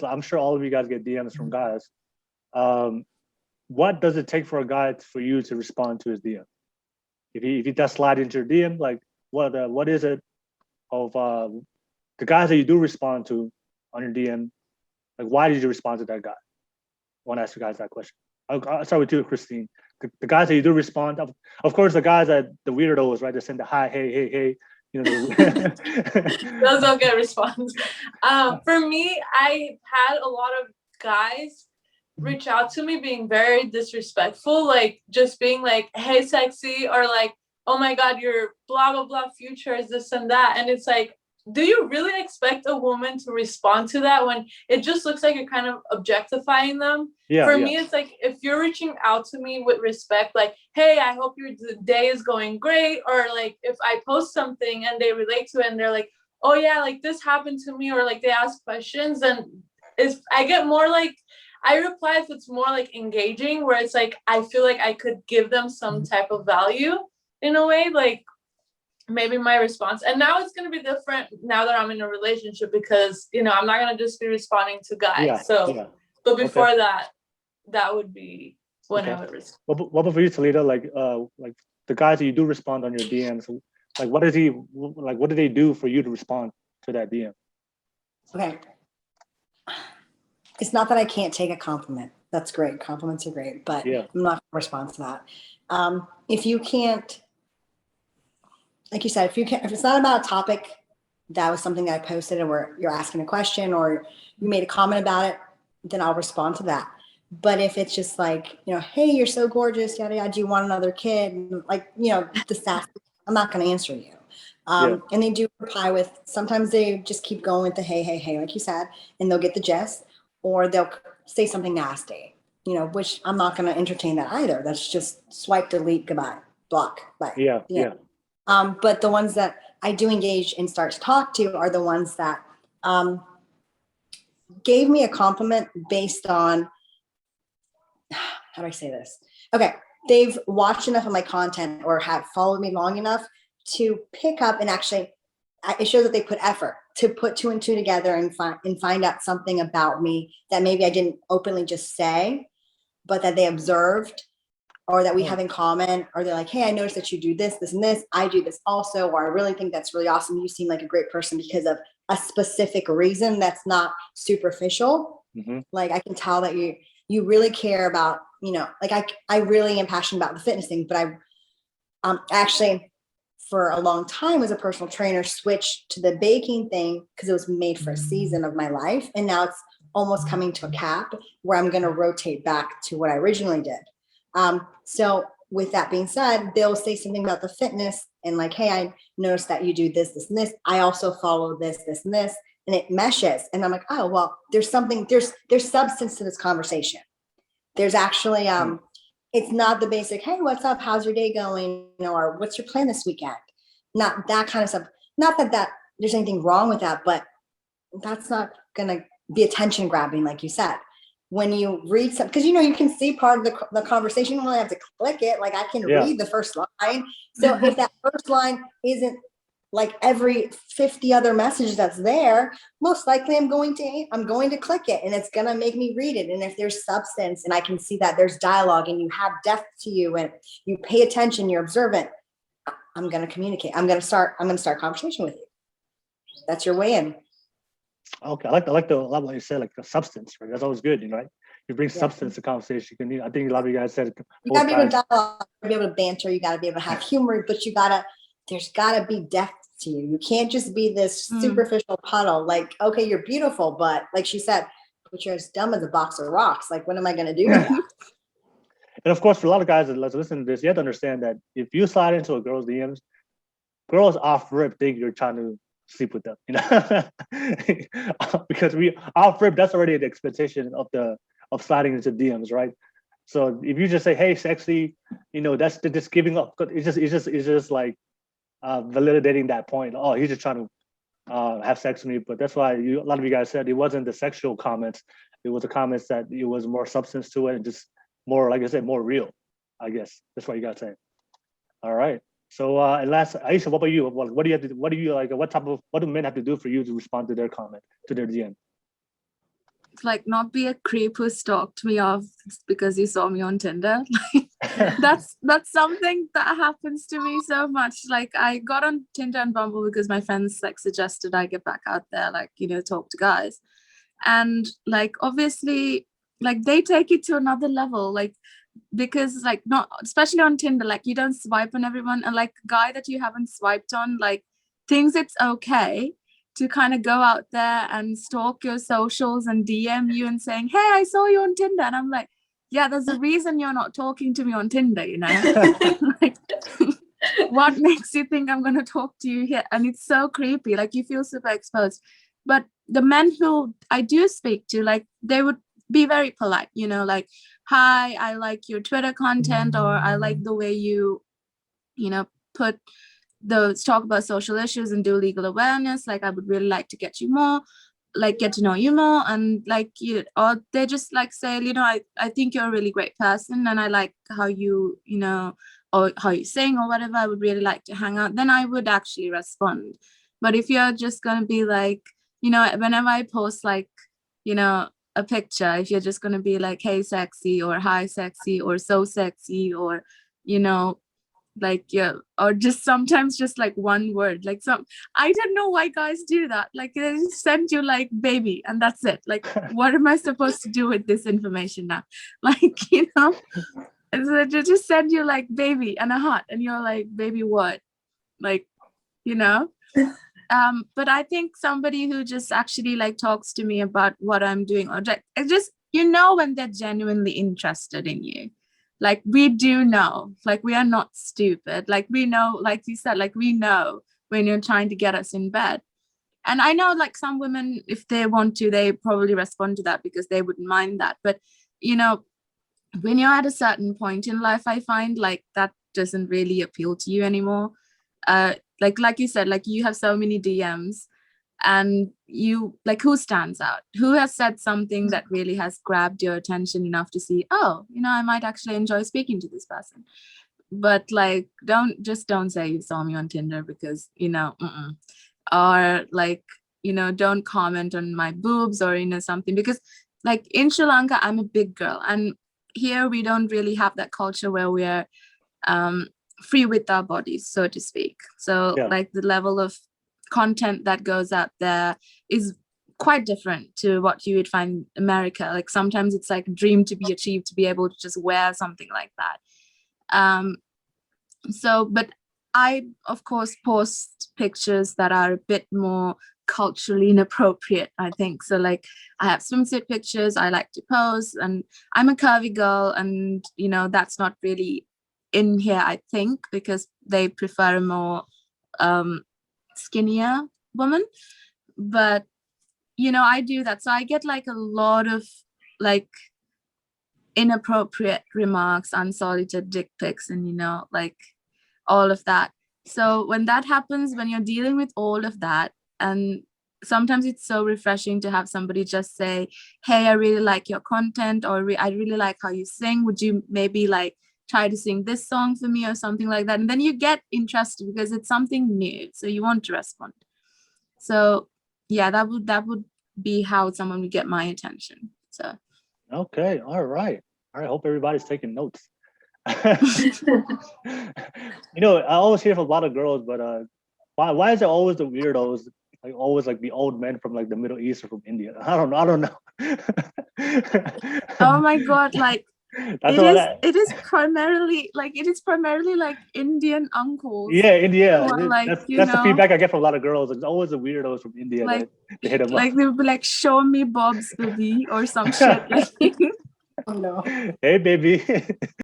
I'm sure all of you guys get DMs from guys. What does it take for a guy for you to respond to his DM? If he does slide into your DM, like what is it of the guys that you do respond to on your DM? Like, why did you respond to that guy? I want to ask you guys that question. I'll start with you, Christine. The guys that you do respond, of course, the guys that the weirdos, right? They send the hi, hey, you know. Those don't get a response. For me, I had a lot of guys reach out to me being very disrespectful, like just being like, hey, sexy, or like, oh my God, your blah, blah, blah future is this and that. And it's like, do you really expect a woman to respond to that when it just looks like you're kind of objectifying them? For me, it's like, if you're reaching out to me with respect, like, hey, I hope your day is going great. Or like, if I post something and they relate to it and they're like, oh yeah, like this happened to me, or like they ask questions, and if I get more like, I reply if it's more like engaging, where it's like, I feel like I could give them some type of value in a way, like maybe my response. And now it's going to be different now that I'm in a relationship, because, you know, I'm not going to just be responding to guys. But before that would be when I would respond. What about for you, Talita? Like the guys that you do respond on your DMs, like what do they do for you to respond to that DM? Okay. It's not that I can't take a compliment. That's great. Compliments are great, but I'm not going to respond to that. If you can't, like you said, if it's not about a topic that was something that I posted and where you're asking a question or you made a comment about it, then I'll respond to that. But if it's just like, you know, hey, you're so gorgeous, yada, yada, do you want another kid? Like, you know, the sass, I'm not going to answer you. And they do reply with, sometimes they just keep going with the hey, like you said, and they'll get the gist, or they'll say something nasty, you know, which I'm not going to entertain that either. That's just swipe, delete, goodbye, block. Bye. But the ones that I do engage and start to talk to are the ones that gave me a compliment based on, how do I say this? Okay, they've watched enough of my content or have followed me long enough to pick up, and actually it shows that they put effort to put 2 and 2 together and find out something about me that maybe I didn't openly just say, but that they observed, or that we have in common, or they're like, hey, I noticed that you do this, this, and this. I do this also, or I really think that's really awesome. You seem like a great person because of a specific reason that's not superficial. Like I can tell that you really care about, you know, like I really am passionate about the fitness thing, but I actually for a long time as a personal trainer switched to the baking thing because it was made for a season of my life. And now it's almost coming to a cap where I'm going to rotate back to what I originally did. So with that being said, they'll say something about the fitness and like, hey, I noticed that you do this, this, and this. I also follow this, this, and this, and it meshes. And I'm like, oh, well, there's something, there's substance to this conversation. There's actually, it's not the basic, hey, what's up? How's your day going? You know, or what's your plan this weekend? Not that kind of stuff. Not that there's anything wrong with that, but that's not going to be attention grabbing, like you said. When you read something, because you know you can see part of the conversation, you don't really have to click it. Like I can read the first line. So if that first line isn't like every 50 other messages that's there, most likely I'm going to click it, and it's gonna make me read it. And if there's substance and I can see that there's dialogue and you have depth to you and you pay attention, you're observant, I'm gonna communicate. I'm gonna start a conversation with you. That's your way in. Okay, I like the love what you said, like the substance, right? That's always good, you know, right? You bring substance to conversation. I think a lot of you guys said you gotta be able to dialogue, be able to banter, you gotta be able to have humor, but there's gotta be depth to you. You can't just be this superficial puddle. Like, okay, you're beautiful, but like she said, but you're as dumb as a box of rocks. Like, what am I gonna do? And of course, for a lot of guys that listen to this, you have to understand that if you slide into a girl's DMs, girls off rip think you're trying to sleep with them, you know, because we off rip, that's already the expectation of sliding into DMs, right? So if you just say, hey, sexy, you know, that's just giving up. It's just like validating that point. Oh, he's just trying to have sex with me. But that's why a lot of you guys said it wasn't the sexual comments. It was the comments that it was more substance to it and just more, like I said, more real, I guess. That's what you got to say. All right. So and last, Eesha, what about you? What do you have to? What do you like? What do men have to do for you to respond to their comment, to their DM? like not be a creep who stalked me off because you saw me on Tinder. That's something that happens to me so much. Like I got on Tinder and Bumble because my friends like suggested I get back out there, like, you know, talk to guys. And like obviously like they take it to another level, like because like not especially on Tinder, like you don't swipe on everyone, and like a guy that you haven't swiped on like thinks it's okay to kind of go out there and stalk your socials and DM you and saying, hey, I saw you on Tinder. And I'm like, yeah, there's a reason you're not talking to me on Tinder, you know. Like, what makes you think I'm going to talk to you here? And it's so creepy, like you feel super exposed. But the men who I do speak to, like they would be very polite, you know, like, hi, I like your Twitter content, or I like the way you know, talk about social issues and do legal awareness. Like I would really like to get to know you more. And like you, or they just like say, you know, I think you're a really great person and I like how you know, or how you sing or whatever, I would really like to hang out. Then I would actually respond. But if you're just going to be like, you know, whenever I post like, you know, a picture, if you're just going to be like, hey, sexy, or hi, sexy, or so sexy, or, you know, like, yeah, or just sometimes just like one word, like I don't know why guys do that. Like they just send you like baby and that's it. Like, what am I supposed to do with this information now? Like, you know, and so they just send you like baby and a heart and you're like, baby what? Like, you know. But I think somebody who just actually like talks to me about what I'm doing, or just, you know, when they're genuinely interested in you, like we do know, like we are not stupid. Like we know, like you said, like we know when you're trying to get us in bed. And I know like some women, if they want to, they probably respond to that because they wouldn't mind that. But, you know, when you're at a certain point in life, I find like that doesn't really appeal to you anymore. Like you said, like you have so many DMs and you like, who stands out? Who has said something that really has grabbed your attention enough to see, oh, you know, I might actually enjoy speaking to this person. But like, don't say you saw me on Tinder because, you know, or like, you know, don't comment on my boobs or, you know, something, because like in Sri Lanka, I'm a big girl, and here we don't really have that culture where we're free with our bodies, so to speak. So Yeah. like the level of content that goes out there is quite different to what you would find in America. Like sometimes it's like a dream to be achieved to be able to just wear something like that. So, but I of course post pictures that are a bit more culturally inappropriate, I think. So like I have swimsuit pictures I like to post, and I'm a curvy girl, and you know, that's not really in here, I think, because they prefer a more skinnier woman. But you know, I do that, so I get like a lot of like inappropriate remarks, unsolicited dick pics, and you know, like all of that. So when that happens, when you're dealing with all of that, and sometimes it's so refreshing to have somebody just say, hey, I really like your content, or I really like how you sing, would you maybe like try to sing this song for me or something like that. And then you get interested because it's something new, so you want to respond. So yeah, that would be how someone would get my attention. So okay, all right, hope everybody's taking notes. You know, I always hear from a lot of girls, but why is there always the weirdos, like always like the old men from like the Middle East or from India? I don't know. Oh my god, like it is primarily like Indian uncles. Yeah, India. Like, that's you the know, feedback I get from a lot of girls. It's always the weirdos from India like, that hit them like up. they would be like, show me Bob's baby or some shit. Like, Oh no. Hey baby.